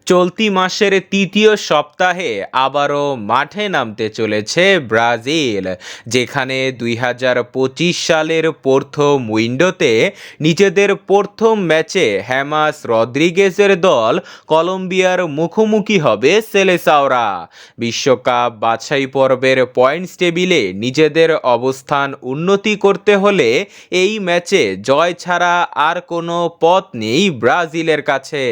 চলতি মাসের তৃতীয় সপ্তাহে আবারও মাঠে নামতে চলেছে ব্রাজিল, যেখানে 2025 সালের প্রথম উইন্ডোতে নিজেদের প্রথম ম্যাচে হেমাস রদ্রিগেজের দল কলম্বিয়ার মুখোমুখি হবে সেলেসাওরা। বিশ্বকাপ বাছাই পর্বের পয়েন্টস টেবিলে নিজেদের অবস্থান উন্নতি করতে হলে এই ম্যাচে জয় ছাড়া আর কোনো পথ নেই ব্রাজিলের কাছে।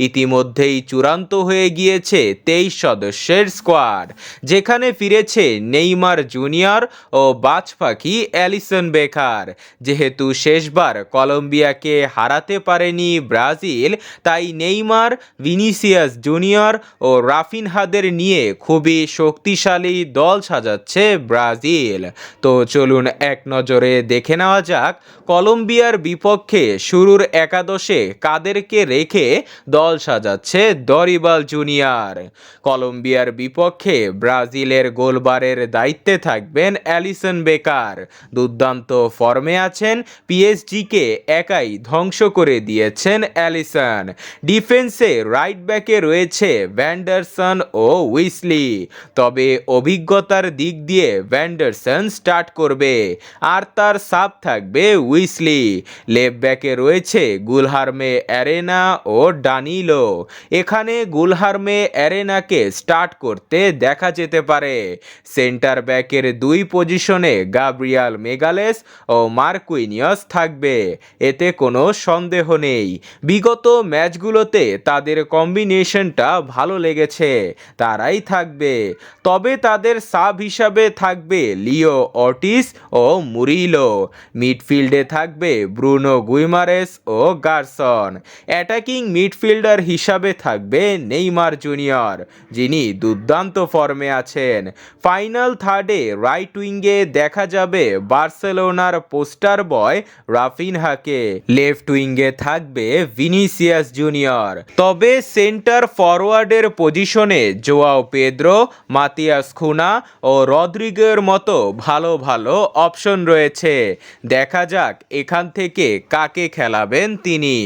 ইতিমধ্যেই চূড়ান্ত হয়ে গিয়েছে 23 সদস্যের স্কোয়াড, যেখানে ফিরেছে নেইমার জুনিয়র ও বাজপাখি অ্যালিসন বেকার। যেহেতু শেষবার কলম্বিয়াকে হারাতে পারেনি ব্রাজিল, তাই নেইমার, ভিনিসিয়াস জুনিয়র ও রাফিনহাদের নিয়ে খুবই শক্তিশালী দল সাজাচ্ছে ব্রাজিল। তো চলুন এক নজরে দেখে নেওয়া যাক কলম্বিয়ার বিপক্ষে শুরুর একাদশে কাদেরকে রেখে দল সাজাচ্ছে দরিবাল জুনিয়র। কলম্বিয়ার বিপক্ষে ব্রাজিলের গোলবারের দায়িত্বে থাকবেন অ্যালিসন বেকার। দুর্দান্ত ফর্মে আছেন, পিএসজিকে একাই ধ্বংস করে দিয়েছেন অ্যালিসন। ডিফেন্সে রাইট ব্যাকে রয়েছে ভ্যান্ডারসন ও উইসলি, তবে অভিজ্ঞতার দিক দিয়ে ভ্যান্ডারসন স্টার্ট করবে আর তার সাব থাকবে উইসলি। লেফট ব্যাকে রয়েছে গুলহার্মে অ্যারেনা ও ডানিলো। এখানে গুলহার্মে অ্যারেনাকে স্টার্ট করতে দেখা যেতে পারে। সেন্টার ব্যাকের দুই পজিশনে গাব্রিয়াল মেগালেস ও মার্কুইনিয়স থাকবে, এতে কোনো সন্দেহ নেই। বিগত ম্যাচগুলোতে তাদের কম্বিনেশনটা ভালো লেগেছে, তারাই থাকবে। তবে তাদের সাব হিসাবে থাকবে লিও অর্টিস ও মুরিলো। মিডফিল্ডে থাকবে ব্রুনো গুইমারেস ও গারসন। অ্যাটাকিং মিডফিল্ডার হিসাবে থাকবে নেইমার জুনিয়র, যিনি দুর্দান্ত ফর্মে আছেন। ফাইনাল থার্ডে রাইট উইঙ্গে দেখা যাবে বার্সেলোনার পোস্টার বয় রাফিনহাকে। লেফট উইঙ্গে থাকবে ভিনিসিয়াস জুনিয়র। তবে সেন্টার ফরওয়ার্ডের পজিশনে জোয়াও পেদ্রো, মাতিয়াস খুনা ও রদ্রিগোর মতো ভালো ভালো অপশন রয়েছে। দেখা যাক এখান থেকে কাকে খেলাবেন তিনি।